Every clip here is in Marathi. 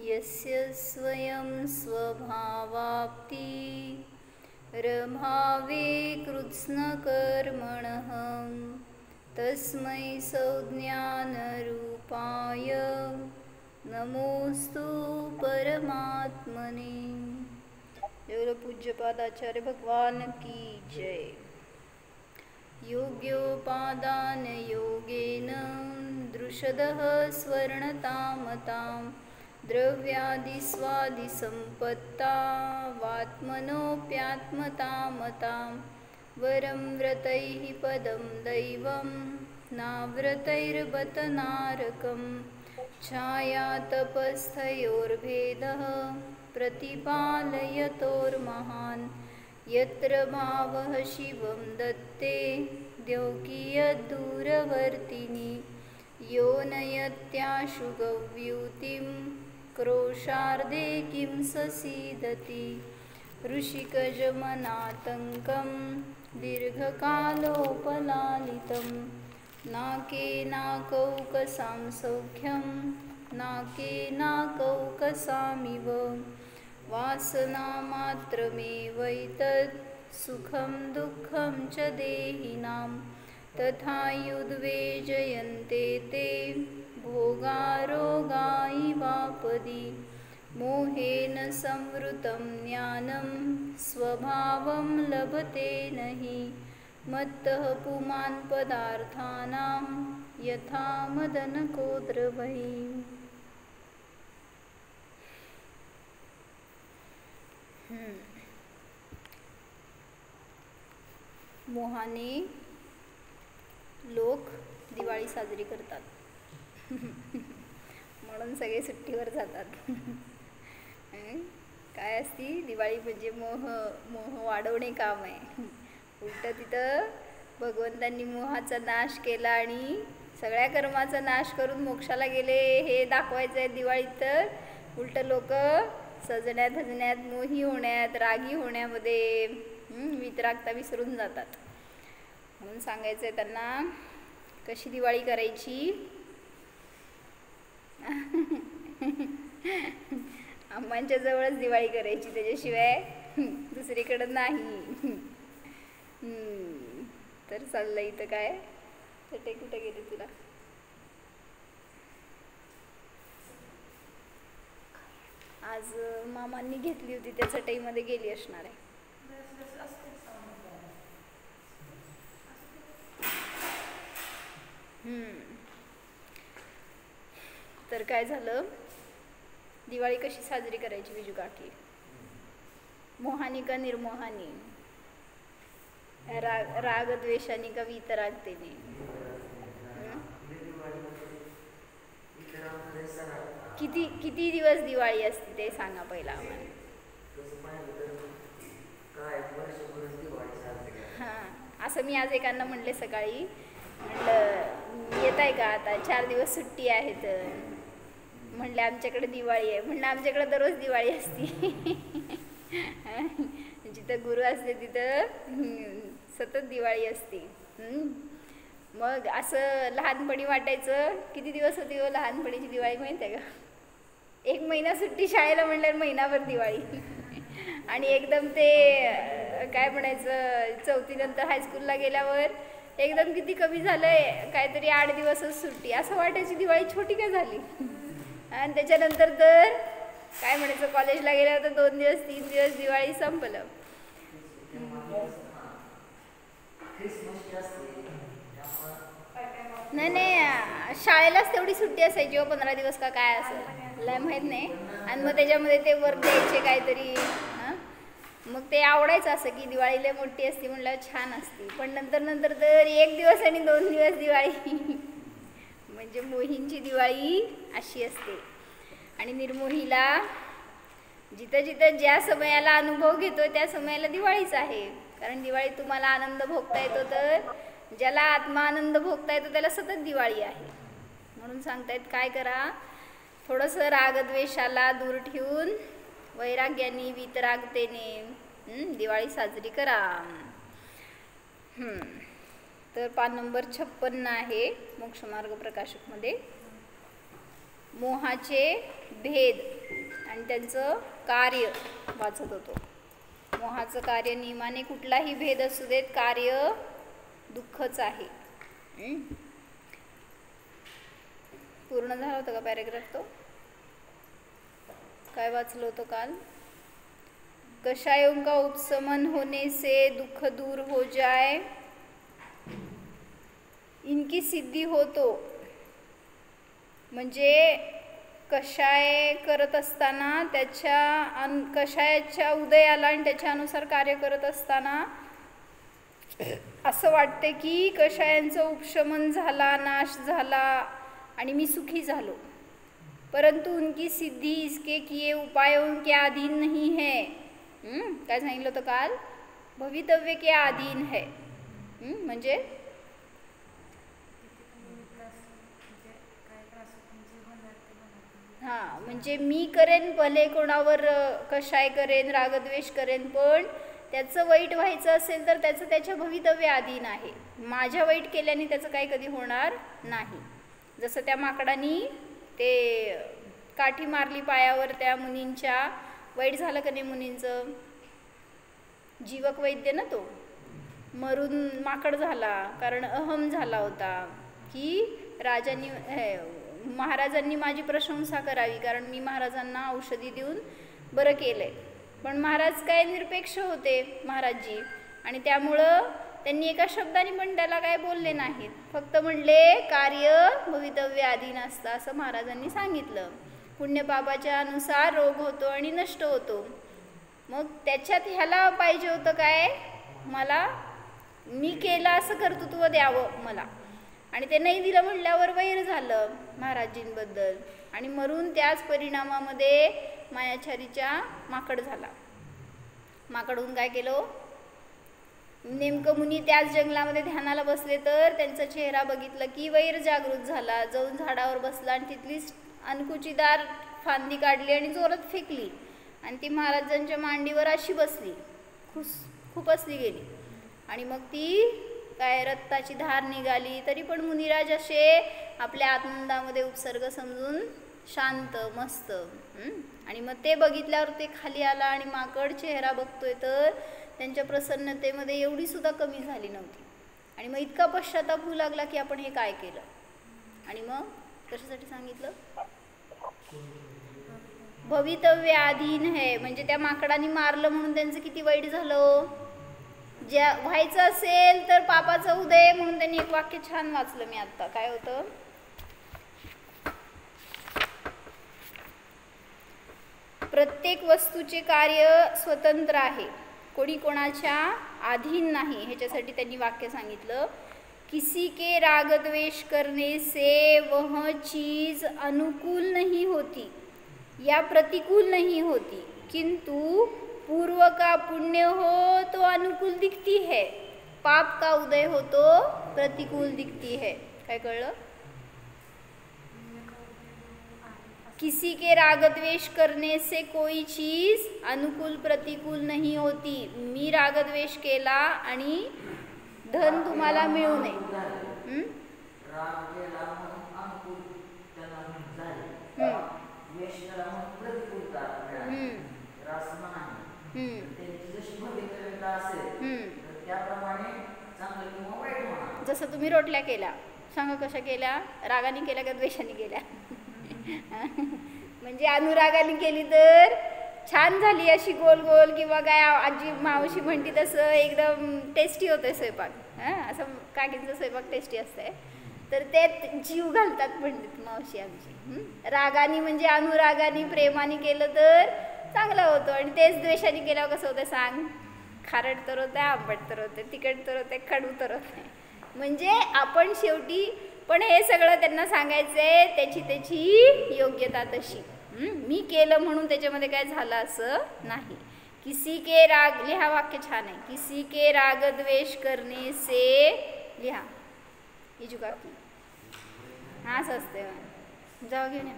यस्य स्वयं स्वभावाप्ति रभावे कृत्स्नकर्मणः तस्मै संज्ञानरूपाय नमोस्तु परमात्मने। जय पूज्यपाद आचार्य भगवान की जय। योग्योपादान योगेन दृषदः स्वर्णतामतां द्रव्यादिस्वादिसम्पत्ता वात्मनोऽप्यात्मतामतां वरं व्रतैः पदं दैवं नाव्रतैर्बत नारकं छायातपस्थयोर्भेदः प्रतिपालयतोर्महान् यत्र भावः शिवं दत्ते द्यौकीयदूरवर्तिनि यो नयत्याशु गव्यूतिं क्रोशार्धे किं ससीदति ऋषिकजमनातङ्कं दीर्घकालोपलालितं नाकेनाकौकसां सौख्यं नाकेनाकौकसामिव वासनामात्रमेवैतत् सुखं दुःखं च देहिनां तथा युद्वेजयन्ते ते भोगारोगा इवापदि मोहेन संवृतं ज्ञानं स्वभावं लभते नहि मत्तः पुमान् पदार्थानां यथा मदनको द्रवैः। मोहाने लोक दिवाळी साजरी करतात म्हणून सगळे सुट्टीवर जातात। काय असती दिवाळी म्हणजे मोह वाढवणे काम आहे। उलट तिथं भगवंतांनी मोहाचा नाश केला आणि सगळ्या कर्माचा नाश करून मोक्षाला गेले हे दाखवायचं आहे दिवाळीत। तर उलट लोक सजण्यात धजण्यात मोही होण्यात रागी होण्यामध्ये वितरागता विसरून जातात। म्हणून सांगायचं आहे त्यांना कशी दिवाळी करायची। अम्मांच्या जवळच दिवाळी करायची त्याच्याशिवाय दुसरीकडे नाही। तर चाललं इथं काय चटई कुठे गेली तुला? आज मामांनी घेतली होती त्या चटईमध्ये गेली असणार आहे। तर काय झालं दिवाळी कशी साजरी करायची विजू काकी? मोहानी का निर्मोहानी? राग द्वेषानी का वितरागतेने? किती दिवस दिवाळी असते ते सांगा पहिला आम्हाला। हां असं मी आज एकांना म्हणले सकाळी, म्हणलं येत आहे का आता 4 दिवस सुट्टी आहे तर म्हणले आमच्याकडे दिवाळी आहे। म्हणलं आमच्याकडे दररोज दिवाळी असते। जिथं गुरु असते तिथं सतत दिवाळी असते। मग असं लहानपणी वाटायचं किती दिवस होती हो लहानपणीची दिवाळी माहीत आहे का? 1 महिना सुट्टी शाळेला म्हणल्यावर महिनाभर दिवाळी आणि एकदम ते काय म्हणायचं 4थी नंतर हायस्कूलला गेल्यावर एकदम किती कमी झालंय काहीतरी 8 दिवसच सुट्टी असं वाटायची दिवाळी छोटी काय झाली। आणि त्याच्यानंतर तर काय म्हणायचं कॉलेजला गेल्यावर तर 2 दिवस 3 दिवस दिवाळी संपलं। नाही शाळेलाच तेवढी सुट्टी असायची हो 15 दिवस का काय असं लय माहीत नाही। आणि मग त्याच्यामध्ये ते वर्क द्यायचे काहीतरी मग ते आवडायचं असं की दिवाळी लय मोठी असते म्हणल्यावर छान असते। पण नंतर तर 1 दिवस आणि 2 दिवस दिवाळी म्हणजे मोहींची दिवाळी अशी असते। आणि निर्मोहीला जिथं ज्या समयाला अनुभव घेतो त्या समयाला दिवाळीच आहे। कारण दिवाळी तुम्हाला आनंद भोगता येतो तर ज्याला आत्मानंद भोगता येतो त्याला सतत दिवाळी आहे। म्हणून सांगतायत काय करा थोडंसं रागद्वेषाला दूर ठेवून वैराग्याने वितरागतेने दिवाळी साजरी करा। तर पान नंबर 56 आहे मोक्षमार्ग प्रकाशकमध्ये. मोहाचे भेद आणि त्यांचं कार्य वाचत होतो. मोहाचं कार्य नियमाने कुठलाही भेद असू देत, कार्य दुःखच आहे. पूर्ण झाला होता का पॅरेग्राफ तो? काय वाचलो होतो काल? कषायों का उपशमन होने से दुख दूर हो जाए, इनकी सिद्धी होतो. म्हणजे कषाय करत असताना कषायाच्या उदयाला आणि त्याच्यानुसार कार्य करत असताना असं वाटते की कषायांचं उपशमन झाला, नाश झाला आणि मी सुखी झालो. परंतु उनकी सिद्धी इसके किए उपायों के अधीन नहीं है. काय सांगितलं होतं काल? भवितव्य के अधीन है. म्हणजे हां, म्हणजे मी करेन भले कोणावर कशाय करेन, रागद्वेष करेन, पण त्याचं वाईट व्हायचं असेल तर त्याचं त्याच्या भवितव्य अधीन आहे. माझ्या वाईट केल्याने त्याचं काही कधी होणार नाही. जसं त्या माकडानी ते काठी मारली पायावर त्या मुनींच्या, वाईट झालं का नाही मुनींचं? जीवक वैद्य ना तो, मरून माकड झाला कारण अहम झाला होता की महाराजांनी माझी प्रशंसा करावी कारण मी महाराजांना औषधी देऊन बरं केलंय. पण महाराज काय निरपेक्ष होते महाराजजी, आणि त्यामुळं त्यांनी एका शब्दाने पण त्याला काय बोलले नाहीत. फक्त म्हणले कार्य भवितव्य अधीन असतं असं महाराजांनी सांगितलं. पुण्यपापाच्या अनुसार रोग होतो आणि नष्ट होतो. मग त्याच्यात ह्याला पाहिजे होतं काय, मला मी केलं असं कर्तृत्व द्यावं मला, आणि ते नाही दिलं म्हणल्यावर वैर झालं महाराजींबद्दल आणि मरून त्याच परिणामामध्ये मायाचारीच्या माकड झाला. माकड होऊन काय केलं? नेमकं मुनी त्याच जंगलामध्ये ध्यानाला बसले तर त्यांचा चेहरा बघितला की वैर जागृत झाला. जाऊन झाडावर बसला आणि तिथलीच अनकुचीदार फांदी काढली आणि जोरात फेकली आणि ती महाराजांच्या मांडीवर अशी बसली, खुपसली गेली. आणि मग ती काय रक्ताची धार निघाली. तरी पण मुनिराज असे आपल्या आनंदामध्ये उपसर्ग समजून शांत मस्त. आणि मग ते बघितल्यावर ते खाली आला आणि माकड चेहरा बघतोय तर त्यांच्या प्रसन्नतेमध्ये एवढी सुद्धा कमी झाली नव्हती. आणि मग इतका पश्चाताप होऊ लागला की आपण हे काय केलं. आणि मग कशासाठी सांगितलं? भवितव्य अधीन है. म्हणजे त्या माकडाने मारलं म्हणून त्यांचं किती वाईट झालं. ज्या व्हायचं असेल तर पापाचं उदय म्हणून त्यांनी एक वाक्य छान वाचलं मी आत्ता. काय होतं? प्रत्येक वस्तूचे कार्य स्वतंत्र आहे, कोणी कोणाच्या अधीन नाही. ह्याच्यासाठी त्यांनी वाक्य सांगितलं, किसी के राग द्वेष करने से वह चीज अनुकूल नहीं होती या प्रतिकूल नहीं होती, किंतु पूर्व का पुण्य हो तो अनुकूल दिखती है, पाप का उदय हो तो प्रतिकूल दिखती है. काय कळलं? किसी के राग द्वेष करने से कोई चीज अनुकूल प्रतिकूल नहीं होती. मी राग द्वेष केला आणि धन तुम्हाला मिळू नये. जसं तुम्ही रोटल्या केल्या, सांगा कशा केल्या? रागाने केल्या का द्वेषाने केल्या? म्हणजे अनुरागाने केली तर छान झाली अशी गोल गोल, किंवा काय आजी मावशी म्हणती तसं एकदम टेस्टी होतोय स्वयंपाक. असं काकींचं स्वयंपाक टेस्टी असतंय तर ते जीव घालतात पंडित मावशी आमची. रागाने म्हणजे अनुरागाने प्रेमाने केलं तर चांगलं होतं, आणि तेच द्वेषाने केल्यावर कसं होतं सांग? खारट तर होतं, आंबट तर होते, तिखट तर होते, कडू तर होते. म्हणजे आपण शेवटी पण हे सगळं त्यांना सांगायचंय त्याची योग्यता तशी. मी केलं म्हणून त्याच्यामध्ये काय झालं असं नाही. किसी के राग, लिहा वाक्य छान आहे. किसी के राग द्वेष करने से, लिहा इजुका की हा असं असते. जाऊ घेऊन या.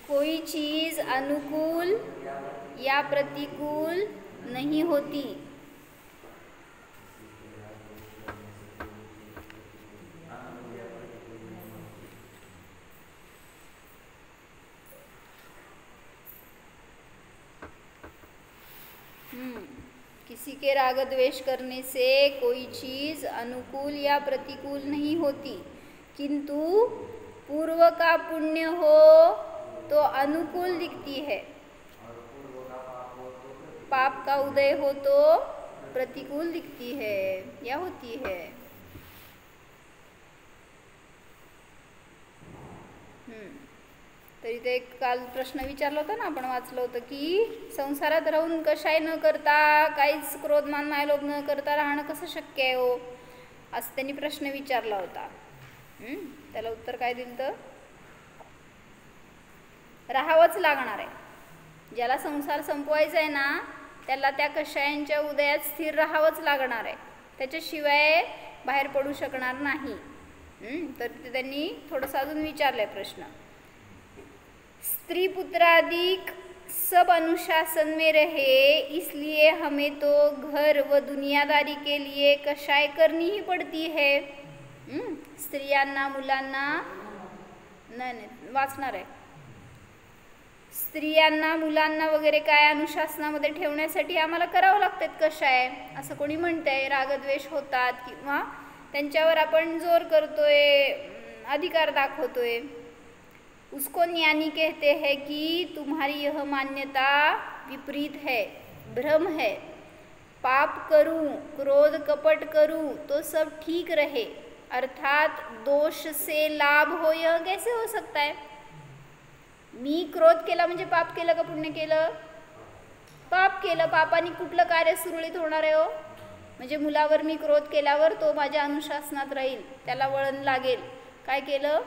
कोई चीज अनुकूल या प्रतिकूल नहीं होती. किसी के राग द्वेष करने से कोई चीज़ अनुकूल या प्रतिकूल नहीं होती, किंतु पूर्व का पुण्य हो तो अनुकूल दिखती है, पाप का उदय हो तो प्रतिकूल दिखती है या होती है। तरी ते एक काल प्रश्न विचारला होता ना, आपण वाचलं होतं की संसारात राहून कशाय न करता, काहीच क्रोधमान मायलोभ न करता राहणं कसं शक्य आहे हो, असं त्यांनी प्रश्न विचारला होता। त्याला उत्तर काय दिलं तर राहावंच लागणार आहे। ज्याला संसार संपवायचा आहे ना, त्याला त्या कषायांच्या उदयात स्थिर राहावंच लागणार आहे, त्याच्याशिवाय बाहेर पडू शकणार नाही। तर त्यांनी थोडंसं अजून विचारलंय प्रश्न, स्त्री पुत्रादिक सब अनुशासन में रहे, इसलिए हमें तो घर व दुनियादारी के लिए कषाय करनी ही पड़ती है। स्त्रियांना मुलांना नाही वाचणार आहे, स्त्रियांना मुलांना वगैरे काय अनुशासनामध्ये ठेवण्यासाठी आम्हाला करावं लागतात कषाय, असं कोणी म्हणतंय। रागद्वेष होतात किंवा त्यांच्यावर आपण जोर करतोय, अधिकार दाखवतोय, उसको ज्ञानी कहते हैं कि तुम्हारी यह मान्यता विपरीत है, भ्रम है। पाप करूं, क्रोध कपट करूं तो सब ठीक रहे, अर्थात दोष से लाभ हो, यह कैसे हो सकता है। मी क्रोध केला म्हणजे पाप केलं का पुण्य केलं? पाप केलं। पापाने कुठलं कार्य सुरळीत होणार आहे हो? म्हणजे मुलावर मी क्रोध केल्यावर तो माझ्या अनुशासनात राहील, त्याला वळण लागेल, काय केलं?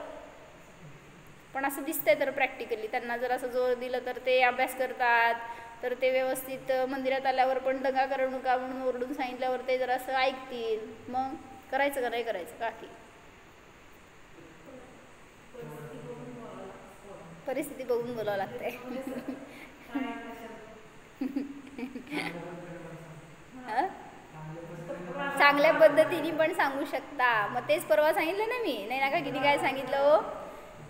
पण असं दिसतंय तर प्रॅक्टिकली त्यांना जर असं जोर दिलं तर ते अभ्यास करतात, तर ते व्यवस्थित मंदिरात आल्यावर पण दंगा करू नका म्हणून ओरडून सांगितल्यावर ते जर असं ऐकतील, मग करायचं का नाही करायचं? काकी परिस्थिती बघून बोलावं लागतंय। चांगल्या पद्धतीने पण सांगू शकता, मग तेच परवा सांगितलं ना मी, नाही ना का किती काय सांगितलं हो,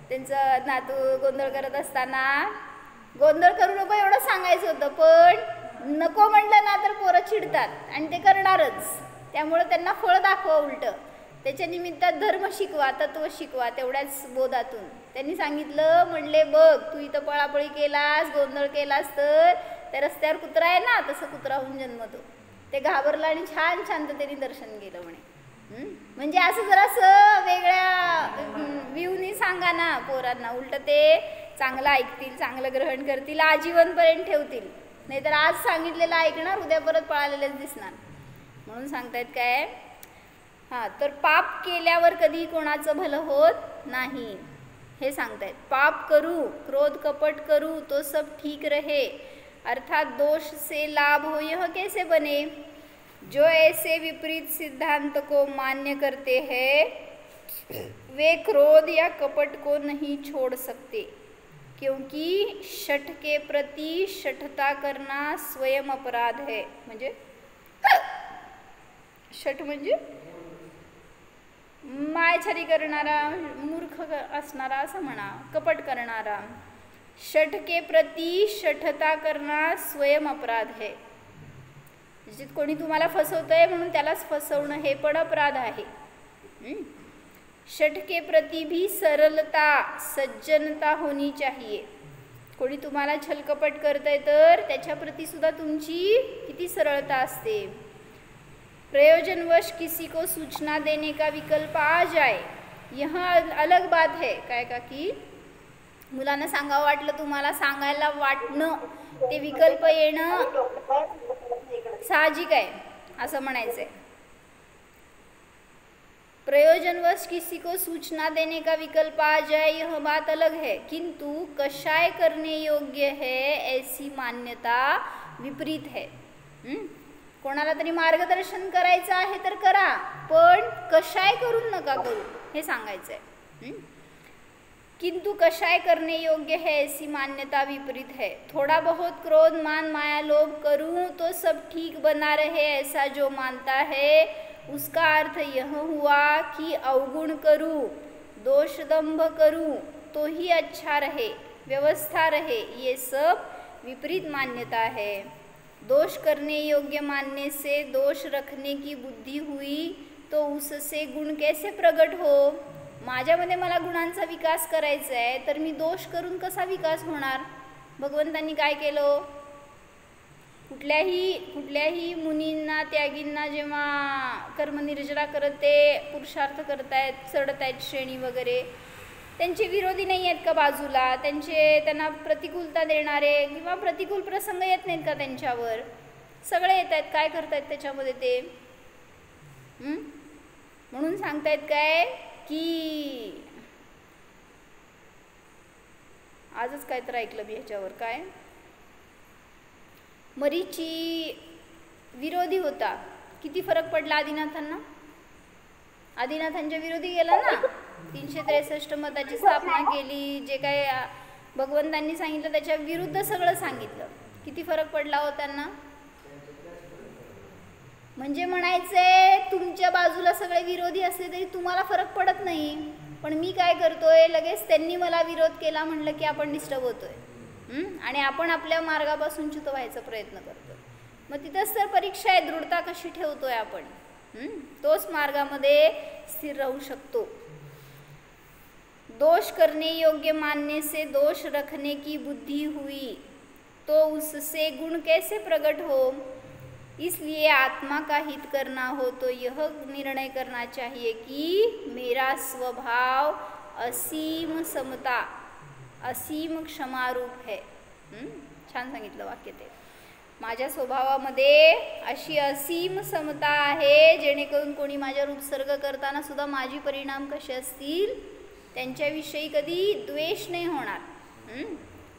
त्यांचं नातू गोंधळ करत असताना गोंधळ करू नको एवढं सांगायचं होतं, पण नको म्हणलं ना तर पोरं चिडतात आणि ते करणारच, त्यामुळं त्यांना फळ दाखवा उलटं, त्याच्या निमित्तात धर्म शिकवा, तत्व शिकवा, तेवढ्याच बोधातून त्यांनी सांगितलं, म्हणले बघ तू इथं पळापळी केलास, गोंधळ केलास तर त्या रस्त्यावर कुत्रा आहे ना, तसं कुत्रा होऊन जन्मतो। ते घाबरलं आणि छान शांततेने दर्शन गेलं म्हणे। म्हणजे असं जरासं वेगळ्या व्ह्यूनी सांगा ना पोरांना, उलटं ते चांगलं ऐकतील, चांगलं ग्रहण करतील, आजीवनपर्यंत ठेवतील, नाहीतर आज सांगितलेलं ऐकणार, उद्या परत पळालेलेच दिसणार। म्हणून सांगतायत काय, हां, तर पाप केल्यावर कधी कोणाचं भलं होत नाही हे सांगतायत। पाप करू, क्रोध कपट करू तो सब ठीक रहे, अर्थात दोष से लाभ हो, यह कैसे बने। जो ऐसे विपरीत सिद्धांत को मान्य करते हैं वे क्रोध या कपट को नहीं छोड़ सकते, क्योंकि शठ के प्रति शठता करना स्वयं अपराध है। म्हणजे शठ म्हणजे मायछरी करणारा, मूर्ख असणारा असं म्हणा, कपट करणारा। शठ के प्रति शठता करना स्वयं अपराध है, म्हणजे कोणी तुम्हाला फसवतंय म्हणून त्यालाच फसवणं हे पण अपराध आहे। शठ के प्रति भी सरलता, सज्जनता होनी चाहिए। कोणी तुम्हाला छलकपट करतंय तर त्याच्या प्रति सुद्धा तुमची किती सरळता असते। प्रयोजनवश किसी को सूचना देने का विकल्प आ जाए, यह अलग बात है। काय का की मुलांना सांगावं वाटलं, तुम्हाला सांगायला वाटणं, ते विकल्प येणं साहजिक आहे असं म्हणायचंय। प्रयोजनवश किसी को सूचना देने का विकल्प आ जाए यह बात अलग है, किंतु कषाय करने योग्य है ऐसी मान्यता विपरीत है। कोणाला तरी मार्गदर्शन करायचं आहे तर करा, पण कषाय करून नका करू हे सांगायचंय। किंतु कषाय करने योग्य है ऐसी मान्यता विपरीत है। थोड़ा बहुत क्रोध मान माया लोभ करूं तो सब ठीक बना रहे, ऐसा जो मानता है उसका अर्थ यह हुआ कि अवगुण करूं, दोष दंभ करूं तो ही अच्छा रहे, व्यवस्था रहे, ये सब विपरीत मान्यता है। दोष करने योग्य मानने से दोष रखने की बुद्धी हुई तो उससे गुण कैसे प्रगट हो. माझ्यामध्ये मला गुणांचा विकास करायचा आहे तर मी दोष करून कसा विकास होणार. भगवंतांनी काय केलं. कुठल्याही मुनींना त्यागींना जेव्हा कर्मनिर्जरा करत ते पुरुषार्थ करतायत चढत आहेत श्रेणी वगैरे त्यांचे विरोधी नाही आहेत का बाजूला. त्यांना प्रतिकूलता देणारे किंवा प्रतिकूल प्रसंग येत नाहीत का त्यांच्यावर. सगळे येत आहेत. काय करतायत त्याच्यामध्ये ते. म्हणून सांगतायत काय की आजच काय तर ऐकलं मी ह्याच्यावर. काय मरीची विरोधी होता. किती फरक पडला आदिनाथांना. आदिनाथांच्या विरोधी गेला ना. 363 मताची स्थापना केली. जे काय भगवंतांनी सांगितलं त्याच्या विरुद्ध सगळं सांगितलं. किती फरक पडला हो त्यांना. म्हणजे म्हणायचंय तुमच्या बाजूला सगळे विरोधी असले तरी तुम्हाला फरक पडत नाही. पण मी काय करतोय लगेच त्यांनी मला विरोध केला म्हणलं की आपण डिस्टर्ब होतोय आणि आपण आपल्या मार्गापासून च्युत व्हायचा प्रयत्न करतोय. मग तिथंच तर परीक्षा आहे. दृढता कशी ठेवतोय आपण. तोच मार्गामध्ये स्थिर राहू शकतो. दोष करने योग्य मानने से दोष रखने की बुद्धि हुई तो उससे गुण कैसे प्रकट हो. इसलिए आत्मा का हित करना हो तो यह निर्णय करना चाहिए कि मेरा स्वभाव असीम समता असीम क्षमारूप है. छान सांगितलं वाक्य ते. माझ्या स्वभावामध्ये अशी असीम समता आहे जेणेकरून कोणी माझ्यावर उपसर्ग करताना सुद्धा माझी परिणाम कसे असतील त्यांच्याविषयी कधी द्वेष नाही होणार.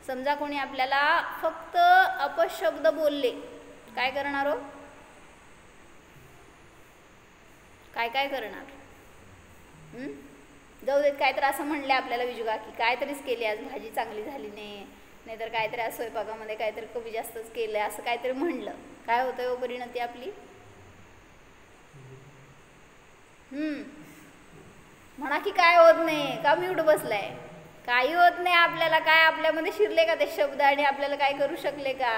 समजा कोणी आपल्याला फक्त अपशब्द बोलले काय करणार हो. काय करणार. जाऊ देत. काय तर असं म्हणले आपल्याला विजुगा की काहीतरीच केले आज भाजी चांगली झाली नाहीतर काहीतरी आज स्वयंपाकामध्ये काहीतरी कमी जास्तच केलं असं काहीतरी म्हणलं. काय होतं हो परिणती आपली. म्हणा की काय होत नाही का म्यूट बसलाय. काही होत नाही आपल्याला. काय आपल्यामध्ये शिरले का ते शब्द आणि आपल्याला काय करू शकले का.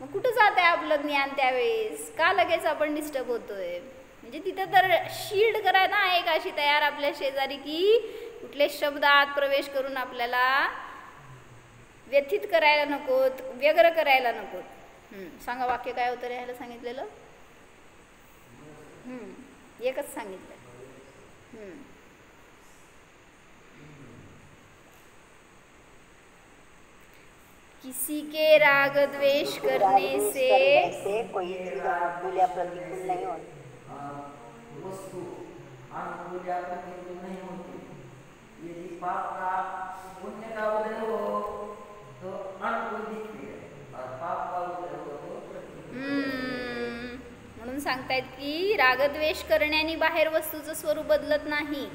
मग कुठं जात आहे आपलं ज्ञान त्यावेळेस. का लगेच आपण डिस्टर्ब होतोय. म्हणजे तिथं तर शील्ड करायला आहे का अशी तयार आपल्या शेजारी की कुठले शब्द आत प्रवेश करून आपल्याला व्यथित करायला नकोत व्यग्र करायला नकोत. सांगा वाक्य काय होतं ह्याला सांगितलेलं. एकच सांगितलं. किसी के राग द्वेष करने से कोई अनुकूल या प्रतिकूल नहीं होती. वस्तु अनुकूल या प्रतिकूल नहीं होती. यदि पाप का पुण्य का उदय हो तो अनुकूल दिखती है और पाप का उदय हो तो प्रतिकूल. म्हणून सांगतायत की रागद्वेष करण्याने बाहेर वस्तूचं स्वरूप बदलत नाही.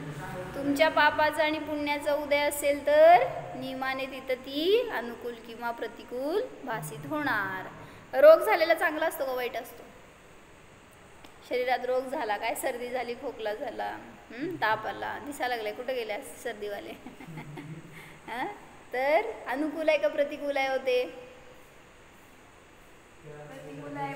तुमच्या पापाचा आणि पुण्याचा उदय असेल तर नियमाने तिथं ती अनुकूल किंवा प्रतिकूल भासित होणार. रोग झालेला चांगला असतो का वाईट असतो. शरीरात रोग झाला काय सर्दी झाली खोकला झाला ताप आला दिसायला लागलाय कुठं गेल्या सर्दीवाले तर अनुकूल आहे का प्रतिकूल आहे होते. नाही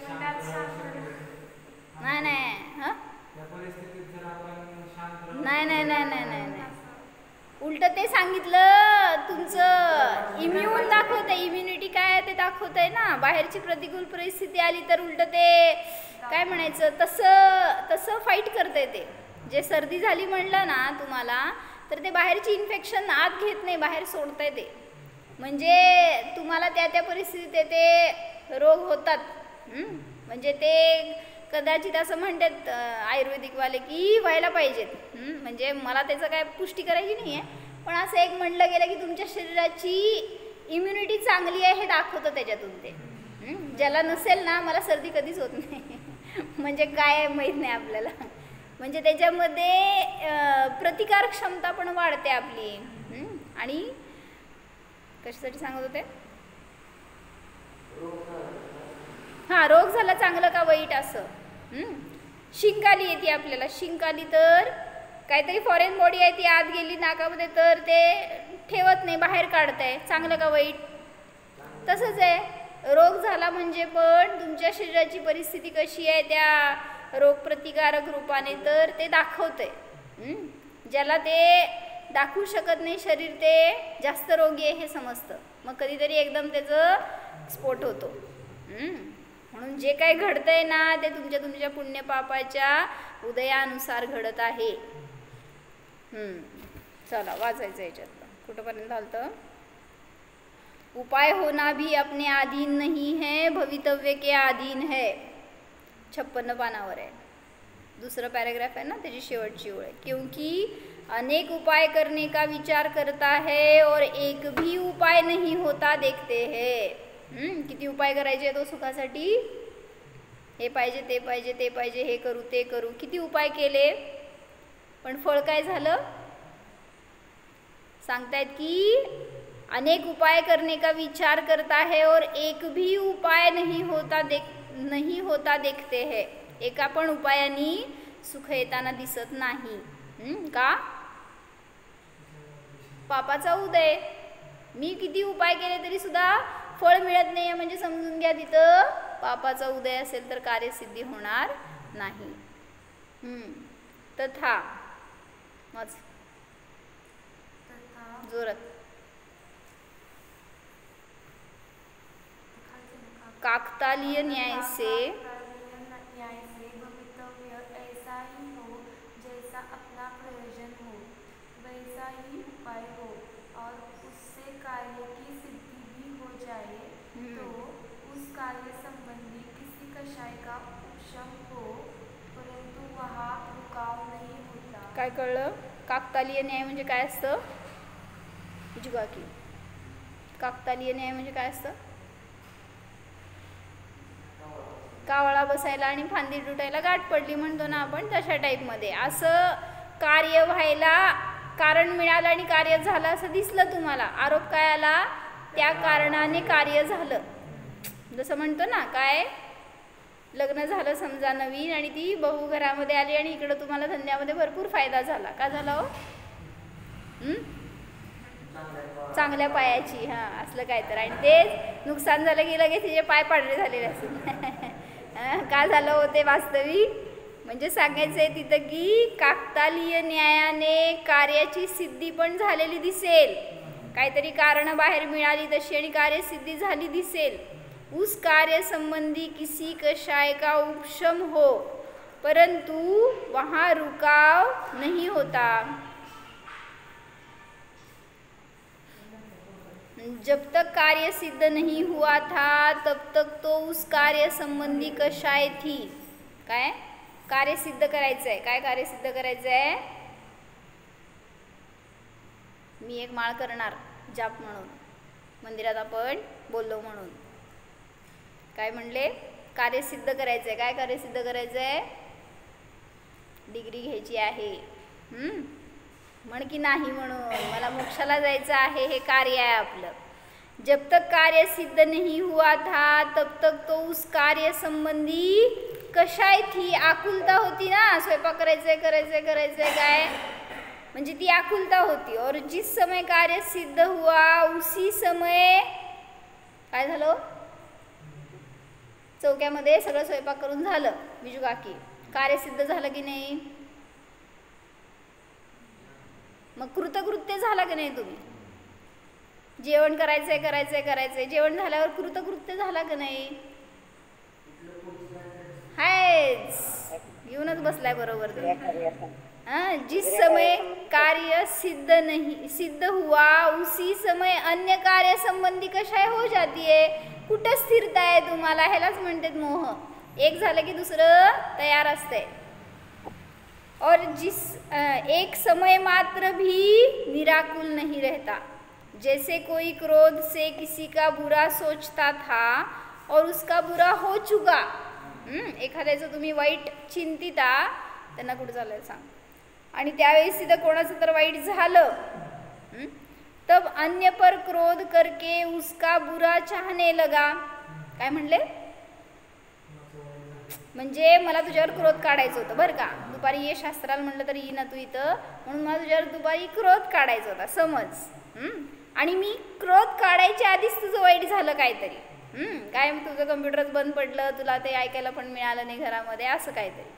उलट ते सांगितलं तुमचं इम्युन दाखवतंय. इम्युनिटी काय आहे ते दाखवतंय ना. बाहेरची प्रतिकूल परिस्थिती आली तर उलट ते काय म्हणायचं तसं फाईट करतंय ते. जे सर्दी झाली म्हणलं ना तुम्हाला तर ते बाहेरची इन्फेक्शन आत घेत नाही बाहेर सोडतंय ते. म्हणजे तुम्हाला त्या परिस्थितीत ते रोग होतात. म्हणजे ते कदाचित असं म्हणतात आयुर्वेदिकवाले की व्हायला पाहिजेत. म्हणजे मला त्याचं काय पुष्टी करायची नाही आहे पण असं एक म्हणलं गेलं की तुमच्या शरीराची इम्युनिटी चांगली आहे हे दाखवतं त्याच्यातून ते. ज्याला नसेल ना मला सर्दी कधीच होत नाही म्हणजे काय माहीत नाही आपल्याला. म्हणजे त्याच्यामध्ये प्रतिकार क्षमता पण वाढते आपली. आणि कशासाठी सांगत होते. रोग झाला चांगलं का वाईट असं. शिंक आली येते आपल्याला. शिंक आली तर काहीतरी फॉरेन बॉडी आहे ती आत गेली नाकामध्ये तर ते ठेवत नाही बाहेर काढतंय. चांगलं का वाईट. तसंच आहे रोग झाला म्हणजे पण तुमच्या शरीराची परिस्थिती कशी आहे त्या रोगप्रतिकारक रूपाने, तर ते दाखवतंय. ज्याला ते दाखवू शकत नाही शरीर ते जास्त रोगी आहे हे समजतं, मग कधीतरी एकदम त्याचं स्फोट होतो. म्हणून जे काही घडतंय ना ते तुमच्या पुण्यपापाच्या उदयानुसार घडत आहे. चला वाचायचं याच्यातलं कुठंपर्यंत झालं. उपाय होना भी अपने अधीन नहीं है, भवितव्य के अधीन है. 56 पानावर आहे, दुसरा पॅराग्राफ आहे ना, त्याची शेवटची ओळ आहे. क्योंकि अनेक उपाय करने का विचार करता है और एक भी उपाय नहीं होता देखते है. किती उपाय करायचे तो सुखासाठी, हे पाहिजे ते पाहिजे ते पाहिजे, हे करू ते करू, किती उपाय केले पण फळ काय झालं. सांगतायत की अनेक उपाय करने का विचार करता है और एक भी उपाय नहीं होता देखते है. एका पण उपायानी सुख येताना दिसत नाही. का? पापाचा उदय. मी किती उपाय केले तरी सुद्धा फळ मिळत नाही म्हणजे समजून घ्या तिथं पापाचा उदय असेल तर कार्यसिद्धी होणार नाही. तथा मग जोरात. काकतालीय न्याय से भवितव्य ऐसा ही हो जैसा अपना प्रयोजन हो, वैसा ही उपाय हो और उससे कार्य की सिद्धि भी हो जाए तो उस कार्य संबंधी किसी कषाय का उपशम हो, परंतु वहाँ रुकाव नहीं होता. काय कळलं? काकतालीय न्याय म्हणजे काय असतं? जुगा की काकतालीय न्याय म्हणजे काय असतं? कावळा बसायला आणि फांदी तुटायला गाठ पडली म्हणतो ना आपण, तशा टाईपमध्ये. असं कार्य व्हायला कारण मिळालं आणि कार्य झालं असं दिसलं तुम्हाला, आरोप काय आला, त्या कारणाने कार्य झालं. जसं म्हणतो ना, काय लग्न झालं समजा नवीन आणि ती बहू घरामध्ये आली आणि इकडं तुम्हाला धंद्यामध्ये भरपूर फायदा झाला. का झाला हो? चांगल्या पायाची, हां असलं काय तर, आणि तेच नुकसान झालं की लगेच तिचे पाय पांढरे झालेले असतील. का झालं होते वास्तविक म्हणजे सांगायचं आहे तिथं की काकतालीय न्यायाने कार्याची सिद्धी पण झालेली दिसेल, काहीतरी कारण बाहेर मिळाली तशी आणि कार्यसिद्धी झाली दिसेल. उस कार्य संबंधी किसी कषाय का उपशम हो, परंतु वहाँ रुकाव नहीं होता. जब तक कार्य सिद्ध नहीं हुआ था तब तक तो उस कार्य संबंधी कषाय थी. काय कार्य सिद्ध करायचं आहे? काय कार्य सिद्ध करायचं आहे? मी एक माळ करणार जाप म्हणून, मंदिरात आपण बोललो म्हणून. काय म्हणले? कार्य सिद्ध करायचं आहे. काय कार्य सिद्ध करायचं आहे? डिग्री घ्यायची आहे. म्हण की नाही म्हणून मला मोक्षाला जायचं आहे, हे कार्य आहे आपलं. जब तक कार्य सिद्ध नहीं हुआ था तब तक तो उस कार्य संबंधी कशाय थी, आकुलता होती ना, स्वयंपाक करायचंय करायचंय करायचंय काय म्हणजे ती आकुलता होती. और जिस समय कार्य सिद्ध हुआ उसी समय काय झालं? चौक्यामध्ये सगळं स्वयंपाक करून झालं. बिजू काकी कार्य सिद्ध झालं की नाही? मग कृतकृत्य झाला की नाही? तुम्ही जेवण करायचंय करायचंय करायचंय, जेवण झाल्यावर कृतकृत्य झाला की नाही? हायच येऊनच बसलाय बरोबर तुम्ही. जिस समय कार्य सिद्ध हुआ उसी समय अन्य कार्य संबंधी कशाय हो जाती है. कुठं स्थिरता आहे तुम्हाला? ह्यालाच म्हणतात मोह. एक झालं की दुसरं तयार असतंय. और एक समय मात्र भी निराकुल नहीं रहता. जैसे कोई क्रोध से किसी का बुरा सोचता था और उसका बुरा हो चुका. एखाद्याचं तुम्ही वाईट चिंतिता, त्यांना कुठं झालं सांग, आणि त्यावेळेस तिथं कोणाचं तर वाईट झालं, तब अन्य पर क्रोध करके उसका बुरा चाहने लगा. काय म्हणले? म्हणजे मला तुझ्यावर क्रोध काढायचं होतं बरं का, दुपारी ये शास्त्राला म्हणलं तर ये ना तू इथं, म्हणून मला तुझ्यावर दुपारी क्रोध काढायचा होता समज. आणि मी क्रोध काढायच्या आधीच तुझं वाईट झालं काहीतरी, काय तुझं कम्प्युटरच बंद पडलं, तुला ते ऐकायला पण मिळालं नाही घरामध्ये, असं काहीतरी.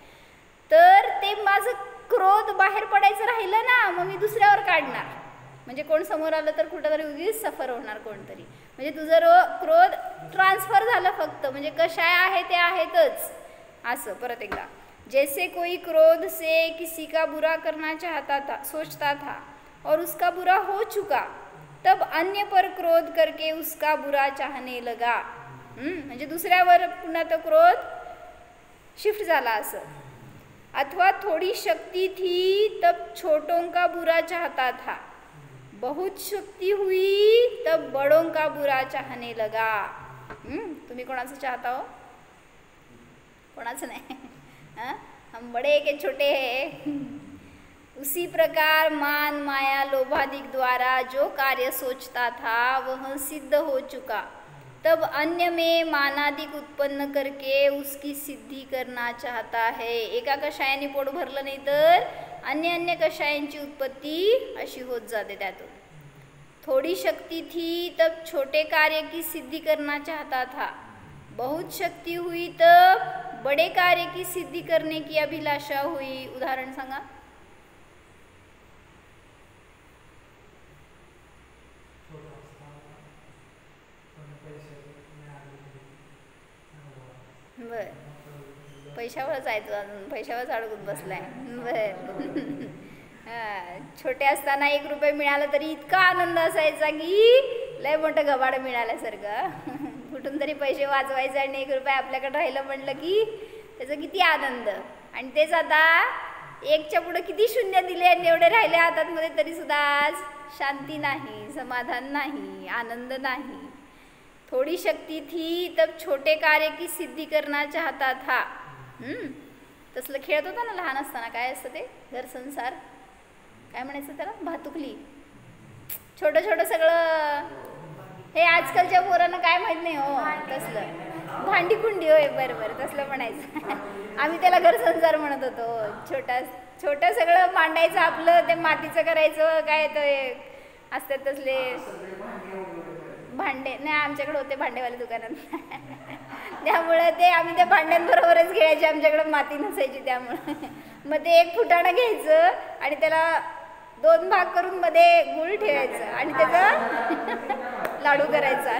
तर ते माझं क्रोध बाहेर पडायचं राहिलं ना, मग मी दुसऱ्यावर काढणार. म्हणजे कोण समोर आलं तर कुठंतरी उगीच सफर होणार कोणतरी. म्हणजे तुझं क्रोध ट्रान्सफर झालं फक्त, म्हणजे कशाय आहे ते आहेतच. असं परत एकदा, जैसे कोई क्रोध से किसी का बुरा करना चाहता था, सोचता था और उसका बुरा हो चुका, तब अन्य पर क्रोध करके उसका बुरा चाहने लगा. म्हणजे दुसऱ्यावर पुन्हा तो क्रोध शिफ्ट झाला असं. अथवा थोड़ी शक्ति थी तब छोटों का बुरा चाहता था, बहुत शक्ति हुई तब बड़ों का बुरा चाहने लगा. तुम्ही कोणाचं चाहता हो? कोणाचं नाही. हम बड़े के छोटे हैं. उसी प्रकार मान माया लोभादिक द्वारा जो कार्य सोचता था वह सिद्ध हो चुका, तब अन्य में मानादिक उत्पन्न करके उसकी सिद्धि करना चाहता है. एका कषायाने पोट भरलं नाही तर अन्य कषायांची उत्पत्ती अशी होत जाते त्यातून. थोड़ी शक्ति थी तब छोटे कार्य की सिद्धि करना चाहता था, बहुत शक्ति हुई तब बड़े कार्य की सिद्धि करने की अभिलाषा हुई. उदाहरण सांगा. बर, पैशावरच आहे तू अजून, पैशावरच अडकून बसलाय. बर. छोटे असताना 1 रुपये मिळाला तरी इतका आनंद असायचा की लय मोठं गबाड मिळाल्यासारखं. कुठून तरी पैसे वाचवायचे आणि 1 रुपये आपल्याकडे राहिलं म्हटलं की त्याचा किती आनंद. आणि तेच आता 1च्या पुढे किती शून्य दिले आणि एवढे राहिले हातांमध्ये तरी सुद्धा आज शांती नाही, समाधान नाही, आनंद नाही. थोड़ी शक्ति थी तब छोटे कार्य की सिद्धि करना चाहता था. तसलं खेळत होता ना लहान असताना. काय असतं ते घर संसार काय म्हणायचं त्याला, भातुकली. छोटं छोटं सगळं. हे आजकालच्या पोरांना काय माहित नाही हो. तसलं भांडी कुंडी. होय, बरं तसलं म्हणायचं. आम्ही त्याला घर संसार म्हणत होतो. छोटं सगळं मांडायचं आपलं, ते मातीचं करायचं. काय ते असतात तसले भांडे. नाही, आमच्याकडे होते भांडेवाले दुकानात. त्यामुळे ते आम्ही त्या भांड्यांबरोबरच खेळायचे. आमच्याकडे माती नसायची त्यामुळे. मग ते 1 फुटाणं घ्यायचं आणि त्याला 2 भाग करून मध्ये गुळ ठेवायचं आणि त्याचा लाडू करायचा.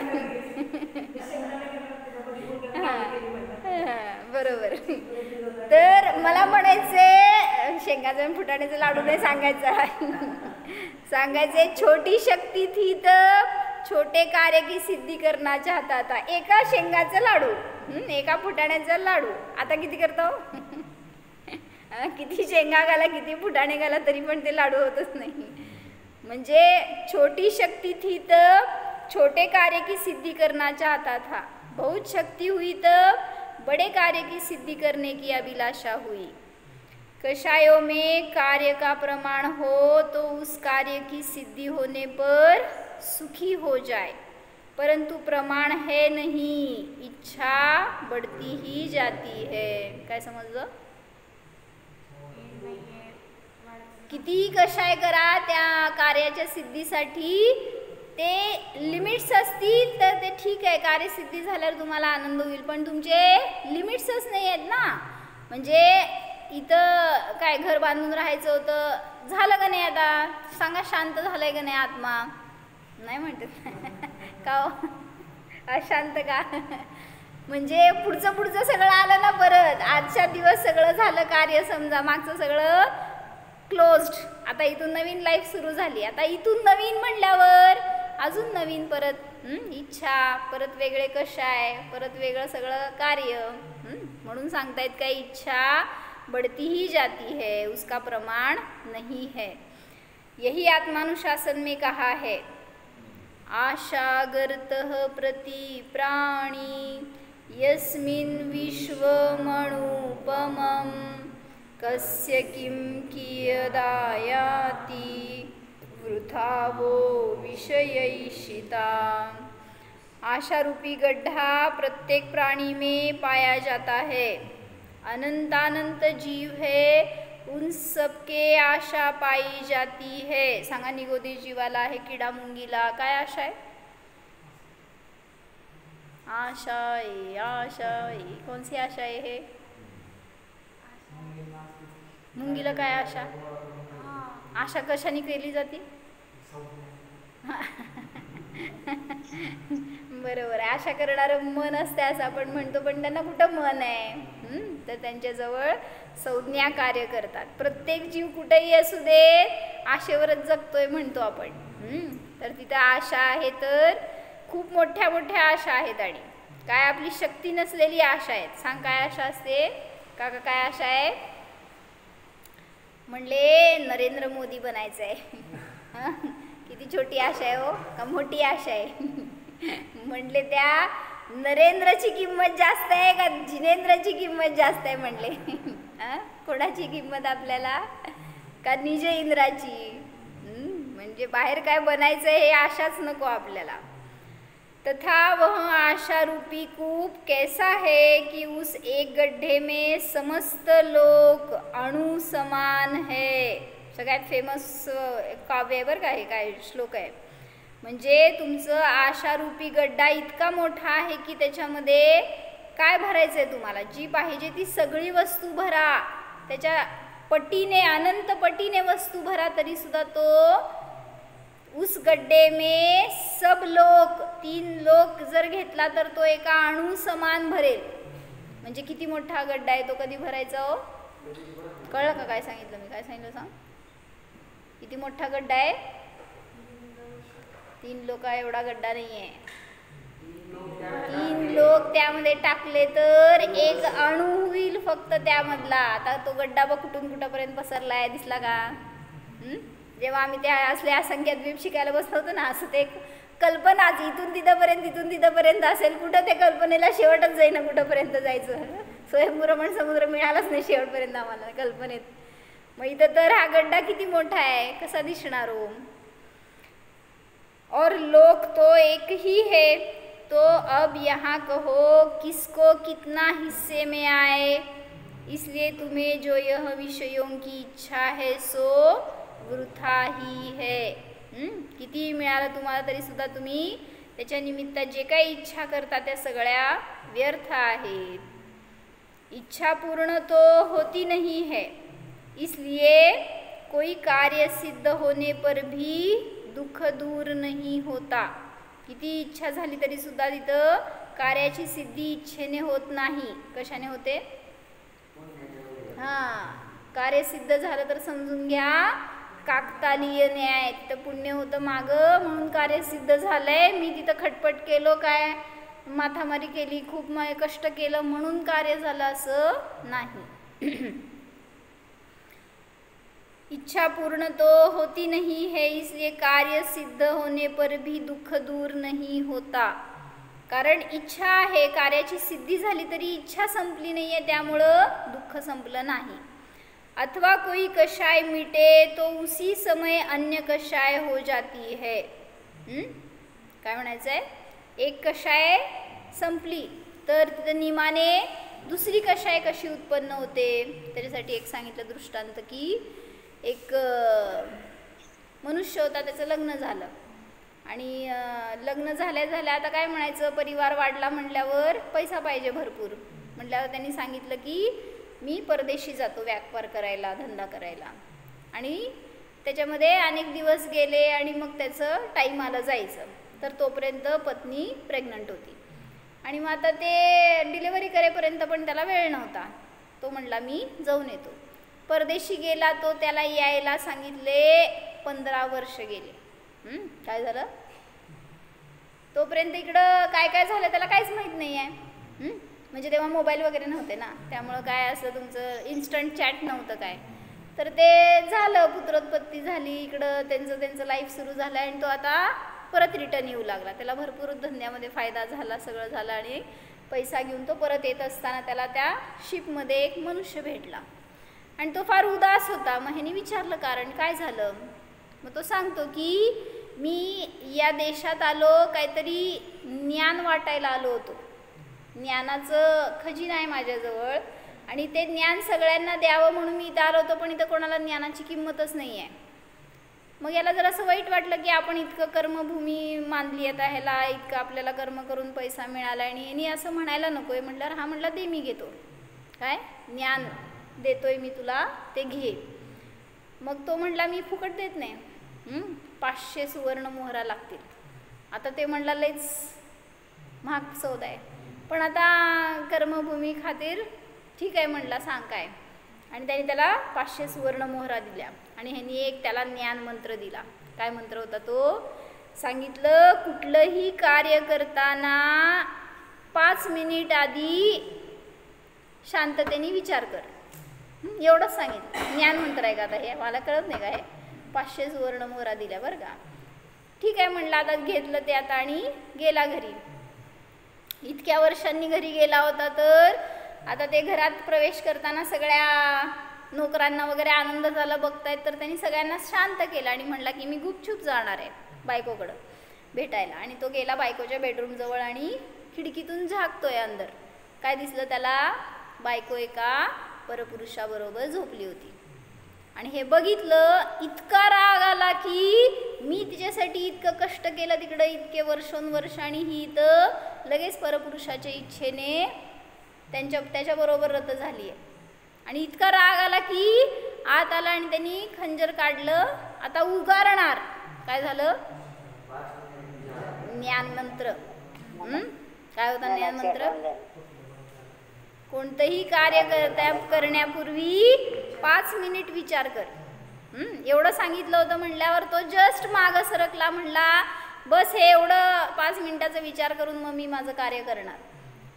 बरोबर. तर मला म्हणायचे शेंगाचं फुटाण्याचं लाडू नाही सांगायचे छोटी शक्ती थी तर छोटे कार्य की सिद्धी करना चाहता था. एका शेंगाचं लाडू, एका फुटाण्याचा लाडू. आता किती करतो? किती शेंगा घाला, किती फुटाणे घाला, तरी पण ते लाडू होतच नाही. म्हणजे छोटी शक्ति थी तब छोटे कार्य की सिद्धि करना चाहता था, बहुत शक्ति हुई तब बड़े कार्य की सिद्धि करने की अभिलाषा हुई. कषायों में कार्य का प्रमाण हो तो उस कार्य की सिद्धि होने पर सुखी हो जाए, परंतु प्रमाण है नहीं, इच्छा बढ़ती ही जाती है. काय समजलं? किती कषाय करा त्या कार्याच्या सिद्धीसाठी ते लिमिट्स असतील तर ते ठीक आहे. कार्यसिद्धी झाल्यावर तुम्हाला आनंद होईल, पण तुमचे लिमिट्सच नाही आहेत ना. म्हणजे इथं काय घर बांधून राहायचं होतं, झालं का नाही? आता सांगा, शांत झालंय का नाही आत्मा? नाही म्हणतात का हो? अशांत का? म्हणजे पुढचं सगळं आलं ना परत. आजच्या दिवस सगळं झालं कार्य, समजा मागचं सगळं क्लोज्ड. आता इथून नवीन लाईफ सुरू झाली. आता इथून नवीन म्हणल्यावर अजून नवीन परत इच्छा, परत वेगळे कषाय, परत वेगळं सगळं कार्य. म्हणून सांगतायत काय, इच्छा बढ़ती ही जाती है, उसका प्रमाण नहीं है. यही आत्मानुशासन में कहा है, आशागर्तः प्रति प्राणी यस्मिन् विश्वमणुपमं कस्य किं कियदायाति वृथा वो विषयैषिता. आशा रूपी गड्ढा प्रत्येक प्राणी में पाया जाता है. अनंतानंत जीव है, उन सबके आशा पाई जाती है. सांगा, निगोदी जीवाला आहे, किडा मुंगीला काय आशा आहे? आशाएं आशाएं, कौन सी आशा आहे हे? मुंगीला काय आशा? आशा कशाने केली जाते? बरोबर आहे, आशा करणारं मन असते असं आपण म्हणतो, पण त्यांना कुठं मन आहे? तर त्यांच्याजवळ संज्ञा कार्य करतात. प्रत्येक जीव कुठेही असू दे आशेवरच जगतोय म्हणतो आपण. तर तिथं आशा आहे, तर खूप मोठ्या मोठ्या आशा आहेत. आणि काय आपली शक्ती नसलेली आशा आहेत. सांग काय आशा असते काका? काय आशा आहे? म्हणले नरेंद्र मोदी बनायचं आहे. किती छोटी आशा आहे हो, का मोठी आशा आहे? म्हणले त्या नरेंद्रची किंमत जास्त आहे का जिनेंद्रची किंमत जास्त आहे? म्हणले कोणाची किंमत आपल्याला, का निज इंद्राची? म्हणजे बाहेर काय बनायचं हे आशाच नको आपल्याला. तथा वह आशा रूपी कूप कैसा है कि उस एक गड्ढे में समस्त लोक अणु समान है. सगळ्यात फेमस काव्य आहे बरं का हे, काय श्लोक आहे. म्हणजे तुमचं आशारूपी गड्डा इतका मोठा आहे की त्याच्यामध्ये काय भरायचं आहे तुम्हाला? जी पाहिजे ती सगळी वस्तू भरा, त्याच्या पटीने अनंत पटीने वस्तू भरा, तरी सुद्धा तो उस गड्डे में सब लोक, 3 लोक जर घेतला तर तो एका अणू समान भरेल. म्हणजे किती मोठा गड्डा आहे तो, कधी भरायचा हो? कळलं का काय सांगितलं मी? काय सांगितलं सांग? किती मोठा गड्डा आहे? 3 लोक एवढा गड्डा नाही आहे. 3 लोक त्यामध्ये टाकले तर एक अणू होईल फक्त त्यामधला. आता तो गड्डा बघ कुठून कुठंपर्यंत पसरला आहे, दिसला का? जेव्हा आम्ही त्या असल्या असंख्य द्वीप शिकायला बसलो होतो ना, असं ते कल्पनाच इथून तिथंपर्यंत असेल. कुठं त्या कल्पनेला शेवटच जाईना, कुठंपर्यंत जायचं. स्वयंभ्रमण समुद्र मिळालाच नाही शेवटपर्यंत आम्हाला कल्पनेत. मग इथं तर हा गड्डा किती मोठा आहे, कसा दिसणार हो? और लोक तो एक ही है, तो अब यहाँ कहो किसको कितना हिस्से में आए. इसलिए तुम्हें जो यह विषयों की इच्छा है सो वृथा ही है. किती मिळालं तुम्हाला तरी सुद्धा तुम्ही त्याच्या निमित्त जे काही इच्छा करता त्या सगळ्या व्यर्थ आहेत. इच्छा पूर्ण तो होती नहीं है, इसलिए कोई कार्य सिद्ध होने पर भी दुःख दूर नहीं होता. किती इच्छा झाली तरी सुद्धा तिथं कार्याची सिद्धी इच्छेने होत नाही. कशाने होते? कार्य सिद्ध झालं तर समजून घ्या काकतालीय न्याय. तिथं पुण्य होतं मागं म्हणून कार्य सिद्ध झालंय. मी तिथं खटपट केलो, काय माथामारी केली, खूप कष्ट केलं म्हणून कार्य झालं असं नाही. इच्छा पूर्ण तो होती नहीं है, इसलिए कार्य सिद्ध होने पर भी दुःख दूर नहीं होता. कारण इच्छा आहे, कार्याची सिद्धी झाली तरी इच्छा संपली नाही आहे, त्यामुळं दुःख संपलं नाही. अथवा कोई कषाय मिटे तो उसी समय अन्य कषाय हो जाती है. काय म्हणायचं आहे? एक कषाय संपली तर तिथं नियमाने दुसरी कषाय कशी उत्पन्न होते. त्याच्यासाठी एक सांगितलं दृष्टांत की एक मनुष्य होता, त्याचं लग्न झालं आणि लग्न झाल्या आता काय म्हणायचं, परिवार वाढला म्हटल्यावर पैसा पाहिजे भरपूर. म्हटल्यावर त्यांनी सांगितलं की मी परदेशी जातो व्यापार करायला, धंदा करायला. आणि त्याच्यामध्ये अनेक दिवस गेले आणि मग त्याचं टाईम आलं जायचं, तर तोपर्यंत पत्नी प्रेग्नंट होती. आणि मग आता ते डिलेवरी करेपर्यंत पण त्याला वेळ नव्हता. तो म्हणला मी जाऊन येतो. परदेशी गेला तो, त्याला यायला सांगितले 15 वर्ष गेले. काय झालं? तोपर्यंत इकडं काय काय झालं त्याला काहीच माहीत नाही आहे. म्हणजे तेव्हा मोबाईल वगैरे नव्हते ना, त्यामुळं काय असं तुमचं इन्स्टंट चॅट नव्हतं काय. तर ते झालं, पुत्रोत्पत्ती झाली, इकडं त्यांचं लाईफ सुरू झालं आणि तो आता परत रिटर्न येऊ लागला. त्याला भरपूर धंद्यामध्ये फायदा झाला, सगळं झालं आणि पैसा घेऊन तो परत येत असताना त्याला त्या शिपमध्ये एक मनुष्य भेटला आणि तो फार उदास होता. मग ह्याने विचारलं कारण काय झालं. मग तो सांगतो की मी या देशात आलो, काहीतरी ज्ञान वाटायला आलो होतो. ज्ञानाचं खजिना आहे माझ्याजवळ आणि ते ज्ञान सगळ्यांना द्यावं म्हणून मी इथं आलो होतो, पण इथं कोणाला ज्ञानाची किंमतच नाही आहे. मग याला जर असं वाईट वाटलं की आपण इतकं कर्मभूमी मानली आता ह्याला, इतकं आपल्याला कर्म करून पैसा मिळाला आणि यांनी असं म्हणायला नको आहे. म्हटल्यावर हा म्हटला दे मी घेतो, काय ज्ञान देतोय मी तुला, ते घे. मग तो म्हटला मी फुकट देत नाही, 500 सुवर्ण मोहरा लागतील. आता ते म्हणला लयच महाग सौदा आहे, पण आता कर्मभूमी खातीर ठीक आहे म्हणला, सांग काय. आणि त्याने त्याला 500 सुवर्ण मोहरा दिल्या आणि ह्यांनी एक त्याला ज्ञान मंत्र दिला. काय मंत्र होता तो? सांगितलं कुठलंही कार्य करताना 5 मिनिट आधी शांततेने विचार कर. एवढंच सांगितलं. ज्ञान मंत्र आहे का आता हे? मला कळत नाही काय. 500 सुवर्ण मोहरा दिल्या बरं का. ठीक आहे म्हणलं, आता घेतलं ते आता आणि गेला घरी. इतक्या वर्षांनी घरी गेला होता, तर आता ते घरात प्रवेश करताना सगळ्या नोकरांना वगैरे आनंद झाला बघतायत, तर त्यांनी सगळ्यांना शांत केलं आणि म्हणला की मी गुपचूप जाणार आहे बायकोकडं भेटायला. आणि तो गेला बायकोच्या बेडरूमजवळ आणि खिडकीतून झाकतोय अंदर. काय दिसलं त्याला? बायको एका परपुरुषाबरोबर झोपली होती. आणि हे बघितलं, इतका राग आला की मी तिच्यासाठी इतकं कष्ट केलं तिकडं इतके वर्षोनवर्ष, आणि ही इथं लगेच परपुरुषाच्या इच्छेने त्याच्याबरोबर रत झाली आहे. आणि इतका राग आला की आत आला आणि त्यांनी खंजर काढलं. आता उगारणार. काय झालं? ज्ञानमंत्र. काय होता ज्ञानमंत्र? कोणतंही कार्य करण्यापूर्वी 5 मिनिट विचार कर. एवढं सांगितलं होतं. म्हणल्यावर तो जस्ट मागं सरकला. म्हणला बस हे एवढं 5 मिनिटाचा विचार करून मग मी माझं कार्य करणार.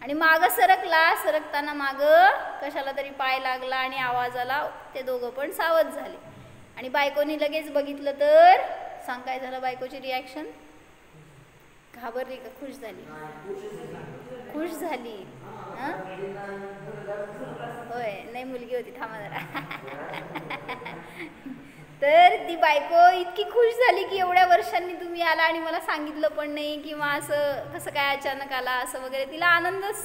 आणि मागं सरकला. सरकताना मागं कशाला तरी पाय लागला आणि आवाज आला. ते दोघं पण सावध झाले. आणि बायकोनी लगेच बघितलं, तर सांग काय झालं? बायकोची रिॲक्शन घाबरली का खुश झाली? खुश झाली. होय, नाही मुलगी होती, थांबा जरा. तर ती बायको इतकी खुश झाली की एवढ्या वर्षांनी तुम्ही आला आणि मला सांगितलं पण नाही, किंवा असं कसं काय अचानक आला असं वगैरे. तिला आनंदच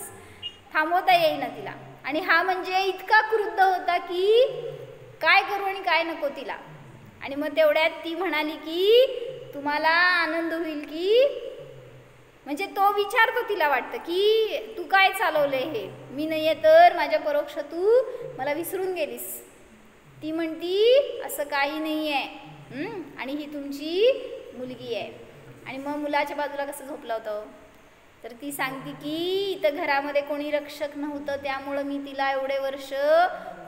थांबवता येईना तिला. आणि हा म्हणजे इतका क्रुद्ध होता की काय करू आणि काय नको तिला. आणि मग तेवढ्यात ती म्हणाली की तुम्हाला आनंद होईल की, म्हणजे तो विचारतो तिला, वाटतं की तू काय चालवलंय हे, मी नाही आहे तर माझ्या परोक्ष तू मला विसरून गेलीस. ती म्हणती असं काही नाही आहे, आणि ही तुमची मुलगी आहे. आणि मग मुलाच्या बाजूला कसं झोपलं होतं, तर ती सांगते की इथं घरामध्ये कोणी रक्षक नव्हतं, त्यामुळं मी तिला एवढे वर्ष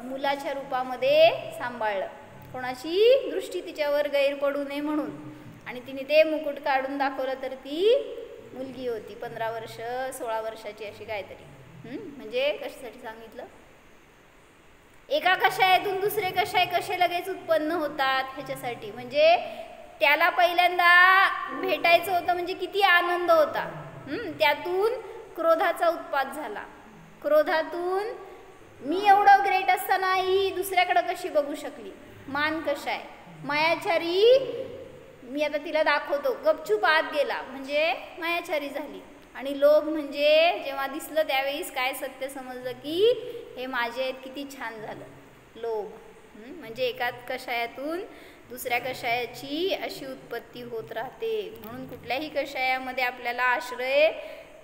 मुलाच्या रूपामध्ये सांभाळलं, कोणाची दृष्टी तिच्यावर गैर पडू नये म्हणून. आणि तिने ते मुकुट काढून दाखवलं, तर ती मुलगी होती 15 वर्ष 16 वर्षाची अशी काहीतरी. म्हणजे कशासाठी सांगितलं? एका कषायातून दुसरे कषाय कसे लगेच उत्पन्न होतात ह्याच्यासाठी. म्हणजे त्याला पहिल्यांदा भेटायचं होतं, म्हणजे किती आनंद होता. त्यातून क्रोधाचा उत्पात झाला. क्रोधातून मी एवढं ग्रेट असताना ही दुसऱ्याकडं कशी बघू शकली. मान कषाय, मायाचारी, मी आता तिला दाखवतो, गपचूप आत गेला म्हणजे मायाचारी झाली. आणि लोभ म्हणजे जेव्हा दिसलं त्यावेळेस काय सत्य समजलं की हे माझे आहेत, किती छान झालं. लोभ म्हणजे एका कषायातून दुसऱ्या कषायाची अशी उत्पत्ती होत राहते. म्हणून कुठल्याही कषायामध्ये आपल्याला आश्रय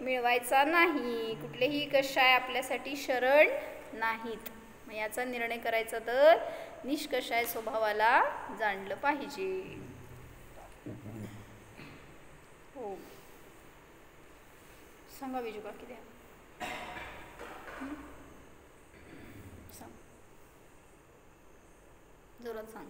मिळवायचा नाही. कुठलेही कषाय आपल्यासाठी शरण नाहीत. मग याचा निर्णय करायचा तर निष्कषाय स्वभावाला जाणलं पाहिजे. हो, सांगा बिजू का किती सांग, जोरात सांग.